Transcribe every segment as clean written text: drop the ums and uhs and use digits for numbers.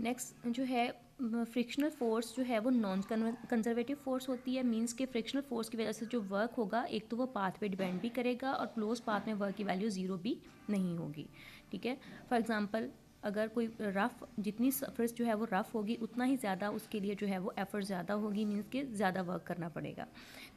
Next जो है frictional force जो है वो नॉन कंजर्वेटिव फोर्स होती है। मींस के फ्रिक्शनल फोर्स की वजह से जो वर्क होगा एक तो वो पाथ पे डिपेंड भी करेगा और क्लोज पाथ में वर्क की वैल्यू 0 भी नहीं होगी। ठीक है, फॉर एग्जांपल अगर कोई रफ़, जितनी सरफेस जो है वो रफ़ होगी उतना ही ज़्यादा उसके लिए जो है वो एफर्ट ज़्यादा होगी, मींस के ज़्यादा वर्क करना पड़ेगा।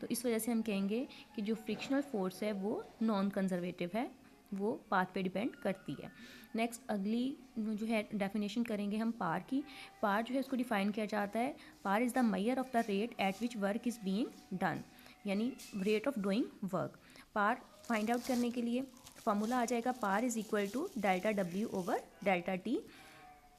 तो इस वजह से हम कहेंगे कि जो फ्रिक्शनल फोर्स है वो नॉन कंजर्वेटिव है, वो पाथ पे डिपेंड करती है। नेक्स्ट अगली जो है डेफिनेशन करेंगे हम पार की। पार जो है उसको डिफाइन किया जाता है, power is the measure of the rate at which work is being done, यानी rate of doing work. Power find out करने के लिए फॉर्मूला आ जाएगा, power is equal to delta W over delta T.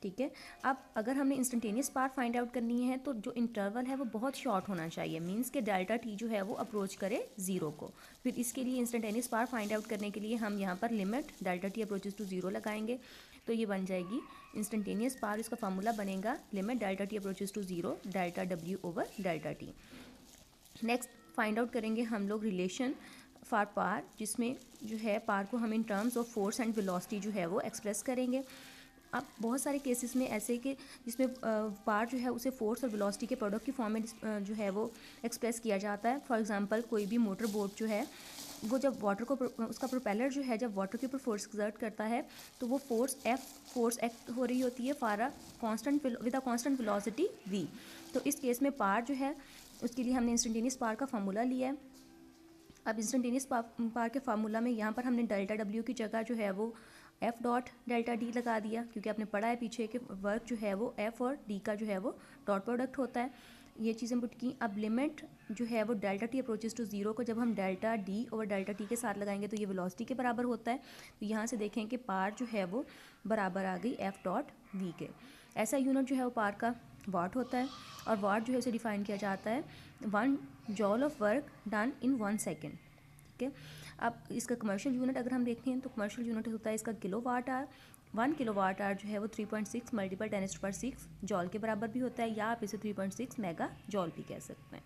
ठीक है, अब अगर हमने इंस्टेंटेनियस पार फाइंड आउट करनी है तो जो इंटरवल है वो बहुत शॉर्ट होना चाहिए, मींस के डेल्टा टी जो है वो अप्रोच करे ज़ीरो को। फिर इसके लिए इंस्टेंटेनियस पार फाइंड आउट करने के लिए हम यहाँ पर limit delta T approaches to zero लगाएंगे, तो ये बन जाएगी इंस्टेंटेनियस पार। इसका फार्मूला बनेगा limit delta T approaches to zero delta W over delta T. Next find out करेंगे हम लोग रिलेशन फॉर पार, जिसमें जो है पार को हम in terms of force and velocity जो है वो एक्सप्रेस करेंगे। अब बहुत सारे केसेस में ऐसे कि जिसमें पार जो है उसे फोर्स और वेलोसिटी के प्रोडक्ट की फॉर्म में जो है वो एक्सप्रेस किया जाता है। फॉर एग्जांपल कोई भी मोटर बोट जो है वो जब वाटर को, उसका प्रोपेलर जो है जब वाटर के ऊपर फोर्स एक्सर्ट करता है तो वो फोर्स एक्ट हो रही होती है for a constant with a constant velocity v। तो इस केस में पार जो है उसके लिए हमने इंस्टेंटेनियस पार का फार्मूला लिया है। अब इंस्टेंटेनियस पार के फार्मूला में यहाँ पर हमने डेल्टा डब्ल्यू की जगह जो है वो एफ डॉट डेल्टा डी लगा दिया, क्योंकि आपने पढ़ा है पीछे कि वर्क जो है वो एफ और डी का जो है वो डॉट प्रोडक्ट होता है। ये चीज़ें पुट की। अब लिमिट जो है वो delta T approaches to zero को जब हम डेल्टा डी और डेल्टा टी के साथ लगाएंगे तो ये वेलोसिटी के बराबर होता है। तो यहाँ से देखें कि पार जो है वो बराबर आ गई एफ डॉट वी के। ऐसा यूनिट जो है वो पार का वाट होता है, और वाट जो है उसे डिफाइन किया जाता है 1 जॉल of work done in 1 second. ठीक है, अब इसका कमर्शियल यूनिट अगर हम देखते हैं तो कमर्शियल यूनिट होता है इसका kilowatt hour. 1 kilowatt hour जो है वो 3.6 × 10⁶ जॉल के बराबर भी होता है, या आप इसे 3.6 मेगा जॉल भी कह सकते हैं।